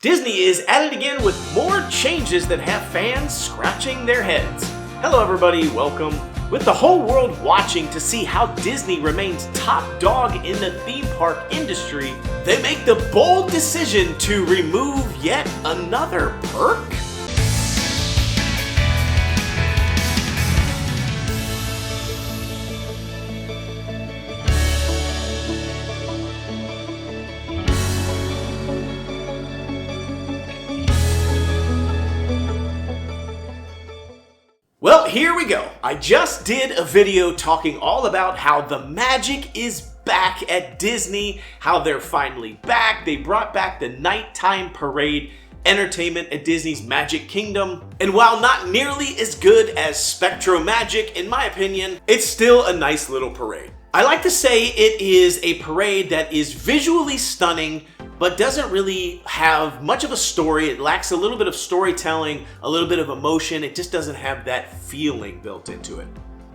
Disney is at it again with more changes that have fans scratching their heads. Hello everybody, welcome. With the whole world watching to see how Disney remains top dog in the theme park industry, they make the bold decision to remove yet another perk? Well, here we go. I just did a video talking all about how the magic is back at Disney, how they're finally back. They brought back the nighttime parade entertainment at Disney's Magic Kingdom. And while not nearly as good as Spectro Magic, in my opinion, it's still a nice little parade. I like to say it is a parade that is visually stunning, but doesn't really have much of a story. It lacks a little bit of storytelling, a little bit of emotion. It just doesn't have that feeling built into it.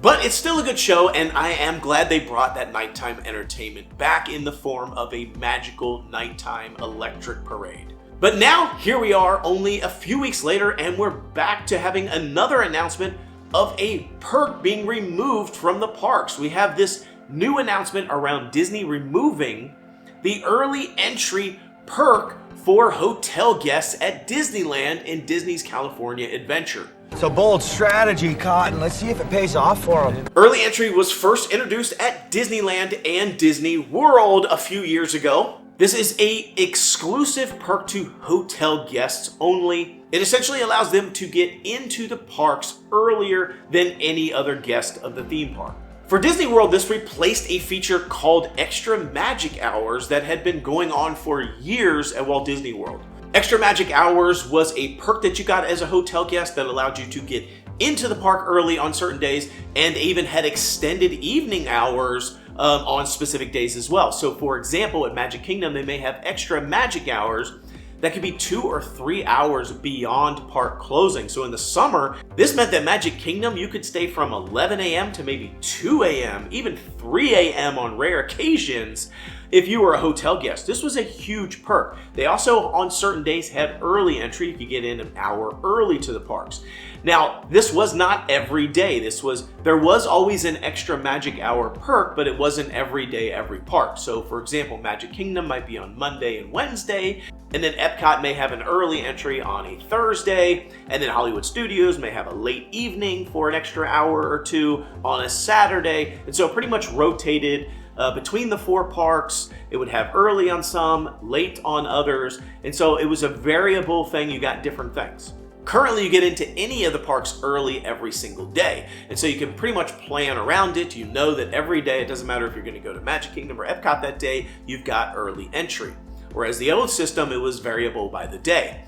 But it's still a good show, and I am glad they brought that nighttime entertainment back in the form of a magical nighttime electric parade. But now, here we are only a few weeks later, and we're back to having another announcement of a perk being removed from the parks. We have this new announcement around Disney removing the early entry perk for hotel guests at Disneyland in Disney's California Adventure. It's a bold strategy, Cotton. Let's see if it pays off for them. Early entry was first introduced at Disneyland and Disney World a few years ago. This is an exclusive perk to hotel guests only. It essentially allows them to get into the parks earlier than any other guest of the theme park. For Disney World, this replaced a feature called Extra Magic Hours that had been going on for years at Walt Disney World. Extra Magic Hours was a perk that you got as a hotel guest that allowed you to get into the park early on certain days, and even had extended evening hours on specific days as well. So for example, at Magic Kingdom, they may have Extra Magic Hours that could be 2 or 3 hours beyond park closing. So in the summer, this meant that Magic Kingdom, you could stay from 11 a.m. to maybe 2 a.m., even 3 a.m. on rare occasions if you were a hotel guest. This was a huge perk. They also, on certain days, had early entry. You could get in an hour early to the parks. Now, this was not every day. There was always an Extra Magic Hour perk, but it wasn't every day, every park. So for example, Magic Kingdom might be on Monday and Wednesday, and then Epcot may have an early entry on a Thursday, and then Hollywood Studios may have a late evening for an extra hour or two on a Saturday. And so it pretty much rotated between the four parks. It would have early on some, late on others, and so it was a variable thing. You got different things. Currently, you get into any of the parks early every single day, and so you can pretty much plan around it. You know that every day, it doesn't matter if you're going to go to Magic Kingdom or Epcot that day, you've got early entry. Whereas the old system, it was variable by the day.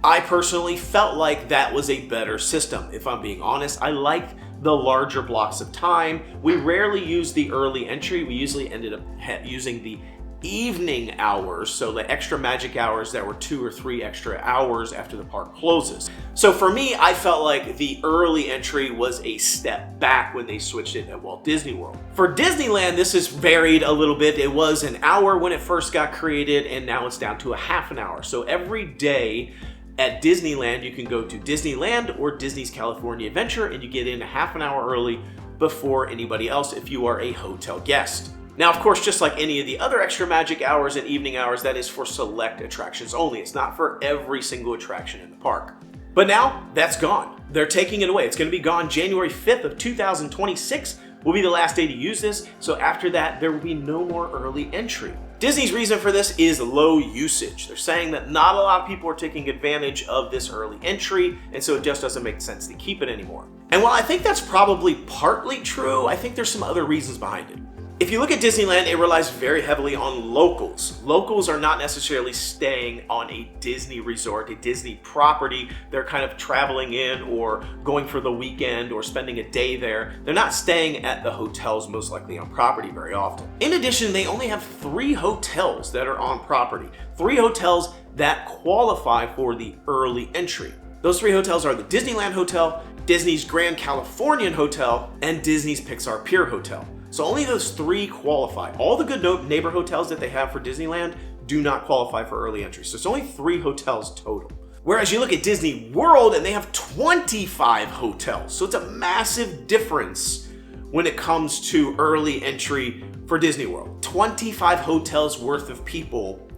I personally felt like that was a better system. If I'm being honest, I like the larger blocks of time. We rarely use the early entry. We usually ended up using the evening hours, so the Extra Magic Hours that were 2 or 3 extra hours after the park closes. So for me, I felt like the early entry was a step back when they switched it at Walt Disney World. For Disneyland, this has varied a little bit. It was an hour when it first got created, and now it's down to a half an hour. So every day at Disneyland, you can go to Disneyland or Disney's California Adventure, and you get in a half an hour early before anybody else if you are a hotel guest. Now, of course, just like any of the other Extra Magic Hours and evening hours, that is for select attractions only. It's not for every single attraction in the park. But now, that's gone. They're taking it away. It's going to be gone January 5th of 2026 will be the last day to use this. So after that, there will be no more early entry. Disney's reason for this is low usage. They're saying that not a lot of people are taking advantage of this early entry, and so it just doesn't make sense to keep it anymore. And while I think that's probably partly true, I think there's some other reasons behind it. If you look at Disneyland, it relies very heavily on locals. Locals are not necessarily staying on a Disney resort, a Disney property. They're kind of traveling in or going for the weekend or spending a day there. They're not staying at the hotels most likely on property very often. In addition, they only have 3 hotels that are on property. 3 hotels that qualify for the early entry. Those 3 hotels are the Disneyland Hotel, Disney's Grand Californian Hotel, and Disney's Pixar Pier Hotel. So only those 3 qualify. All the good neighbor hotels that they have for Disneyland do not qualify for early entry. So it's only 3 hotels total. Whereas you look at Disney World and they have 25 hotels. So it's a massive difference when it comes to early entry for Disney World. 25 hotels worth of people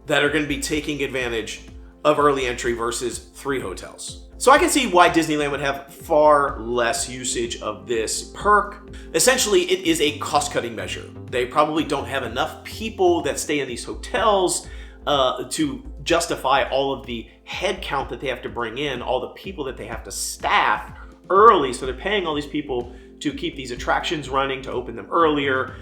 that are going to be taking advantage of early entry versus 3 hotels. So I can see why Disneyland would have far less usage of this perk. Essentially, it is a cost-cutting measure. They probably don't have enough people that stay in these hotels to justify all of the head count that they have to bring in, all the people that they have to staff early. So they're paying all these people to keep these attractions running, to open them earlier,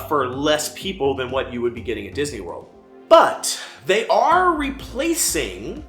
for less people than what you would be getting at Disney World. But they are replacing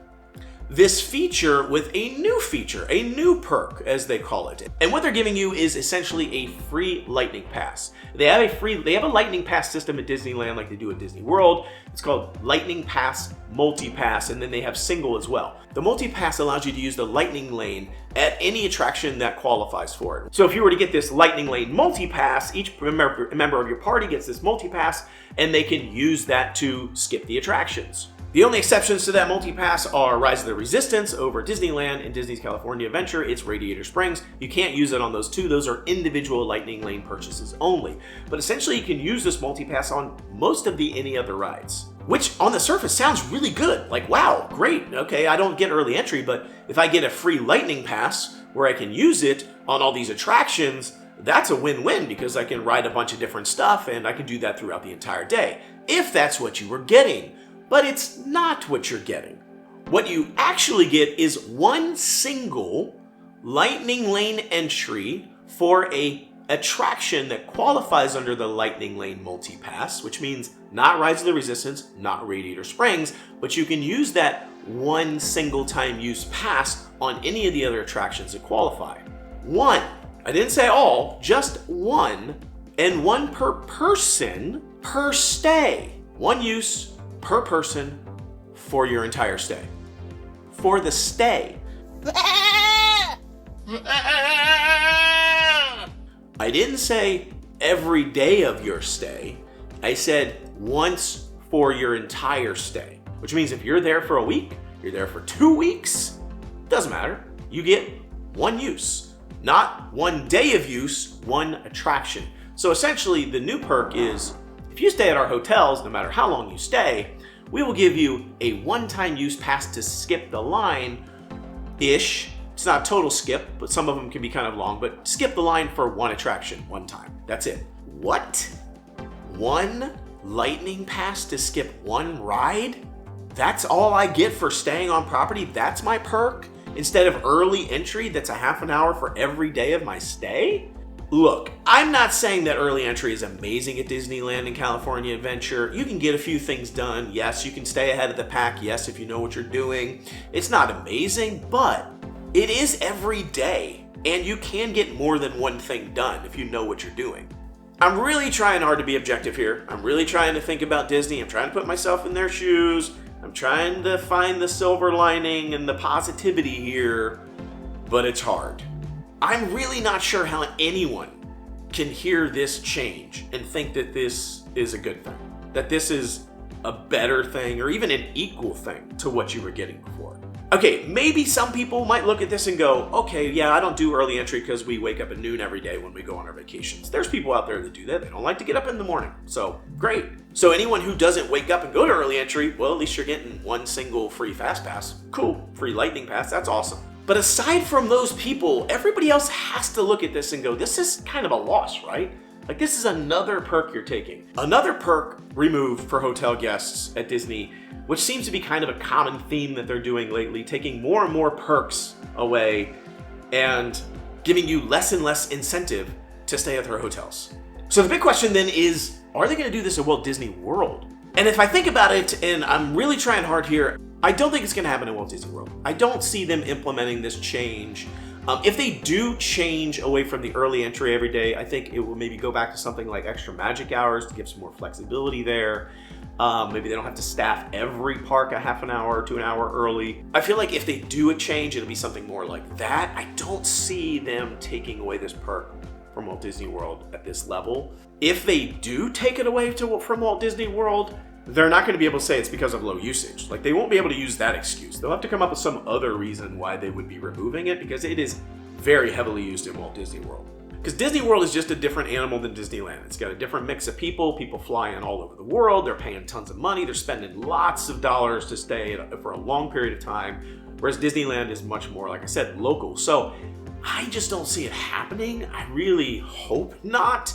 this feature with a new feature, a new perk, as they call it. And what they're giving you is essentially a free Lightning Pass. They have a Lightning Pass system at Disneyland like they do at Disney World. It's called Lightning Pass Multi-Pass, and then they have single as well. The Multi-Pass allows you to use the Lightning Lane at any attraction that qualifies for it. So if you were to get this Lightning Lane Multi-Pass, each member of your party gets this Multi-Pass, and they can use that to skip the attractions. The only exceptions to that multi-pass are Rise of the Resistance over Disneyland and Disney's California Adventure. It's Radiator Springs. You can't use it on those 2. Those are individual Lightning Lane purchases only. But essentially, you can use this multi-pass on most of the any other rides, which on the surface sounds really good. Like, wow, great. Okay, I don't get early entry, but if I get a free Lightning Pass where I can use it on all these attractions, that's a win-win because I can ride a bunch of different stuff and I can do that throughout the entire day, if that's what you were getting. But it's not what you're getting. What you actually get is one single Lightning Lane entry for a attraction that qualifies under the Lightning Lane Multi-Pass, which means not Rise of the Resistance, not Radiator Springs, but you can use that one single time use pass on any of the other attractions that qualify. One. I didn't say all, just one, and one per person per stay. One use per person for your entire stay. For the stay. I didn't say every day of your stay. I said once for your entire stay. Which means if you're there for a week, you're there for 2 weeks, doesn't matter. You get one use. Not one day of use, one attraction. So essentially the new perk is, if you stay at our hotels, no matter how long you stay, we will give you a one-time use pass to skip the line-ish. It's not a total skip, but some of them can be kind of long, but skip the line for one attraction, one time. That's it. What? One Lightning Pass to skip one ride? That's all I get for staying on property? That's my perk? Instead of early entry, that's a half an hour for every day of my stay? Look, I'm not saying that early entry is amazing at Disneyland and California Adventure. You can get a few things done. Yes, you can stay ahead of the pack. Yes, if you know what you're doing. It's not amazing, but it is every day. And you can get more than one thing done if you know what you're doing. I'm really trying hard to be objective here. I'm really trying to think about Disney. I'm trying to put myself in their shoes. I'm trying to find the silver lining and the positivity here, but it's hard. I'm really not sure how anyone can hear this change and think that this is a good thing, that this is a better thing or even an equal thing to what you were getting before. Okay, maybe some people might look at this and go, okay, yeah, I don't do early entry because we wake up at noon every day when we go on our vacations. There's people out there that do that. They don't like to get up in the morning. So great. So anyone who doesn't wake up and go to early entry, well, at least you're getting one single free fast pass. Cool. Free Lightning Pass. That's awesome. But aside from those people, everybody else has to look at this and go, this is kind of a loss, right? Like, this is another perk you're taking. Another perk removed for hotel guests at Disney, which seems to be kind of a common theme that they're doing lately, taking more and more perks away and giving you less and less incentive to stay at their hotels. So the big question then is, are they going to do this at Walt Disney World? And if I think about it, and I'm really trying hard here, I don't think it's going to happen at Walt Disney World. I don't see them implementing this change. If they do change away from the early entry every day, I think it will maybe go back to something like extra magic hours to give some more flexibility there. Maybe they don't have to staff every park a half an hour to an hour early. I feel like if they do a change, it'll be something more like that. I don't see them taking away this perk from Walt Disney World at this level. If they do take it away from Walt Disney World, they're not going to be able to say it's because of low usage. Like, they won't be able to use that excuse. They'll have to come up with some other reason why they would be removing it, because it is very heavily used in Walt Disney World. Because Disney World is just a different animal than Disneyland. It's got a different mix of people. People fly in all over the world. They're paying tons of money. They're spending lots of dollars to stay for a long period of time. Whereas Disneyland is much more, like I said, local. So I just don't see it happening. I really hope not.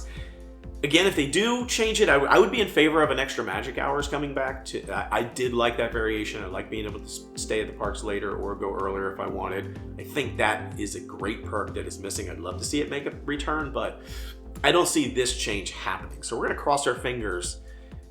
Again, if they do change it, I would be in favor of an extra magic hours coming back. I did like that variation. I like being able to stay at the parks later or go earlier if I wanted. I think that is a great perk that is missing. I'd love to see it make a return, but I don't see this change happening. So we're going to cross our fingers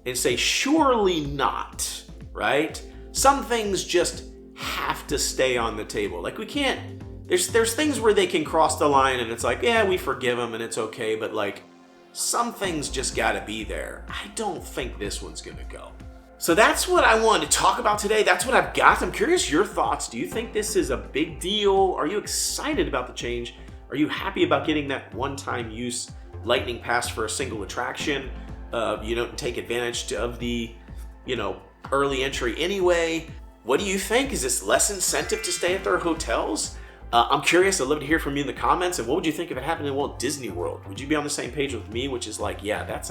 and say surely not, right? Some things just have to stay on the table. Like, we can't, there's things where they can cross the line and it's like, yeah, we forgive them and it's okay, but like, some things just gotta be there. I don't think this one's gonna go. So that's what I wanted to talk about today. That's what I've got. I'm curious your thoughts. Do you think this is a big deal? Are you excited about the change? Are you happy about getting that one-time use lightning pass for a single attraction? You don't take advantage of the, early entry anyway. What do you think? Is this less incentive to stay at their hotels? I'm curious. I'd love to hear from you in the comments. And what would you think if it happened in Walt Disney World? Would you be on the same page with me, which is like, yeah, that's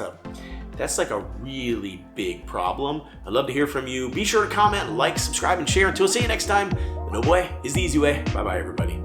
like a really big problem. I'd love to hear from you. Be sure to comment, like, subscribe, and share. Until see you next time, the Noble Way is the easy way. Bye-bye, everybody.